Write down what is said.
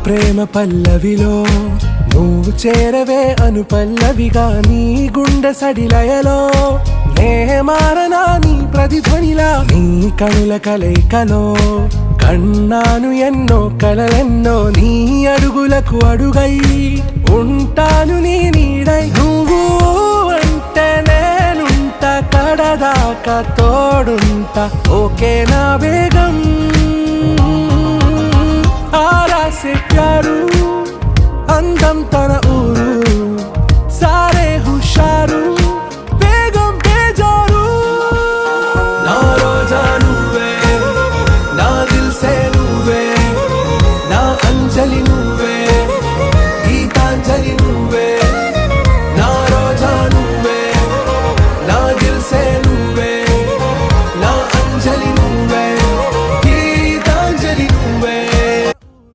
ప్రేమ పల్లవిలో నువ్వు చేరవే అను పల్లవిగా నీ గుండె సడిలయలో నే మారనా నీ ప్రతిధ్వనిలా నీ కనుల కలయికలో కన్నాను ఎన్నో కలలెన్నో నీ అడుగులకు అడుగై ఉంటాను నీ నీడై నువ్వు అంటే నేనుంట కడదాకా తోడుంటా ఓకే నా బేగం आरा से प्यारू अंदम तन ऊरू सारे हुशारू बेगम बेजारू ना रोजा नुवे ना दिल से नुवे ना अंजलि नुवे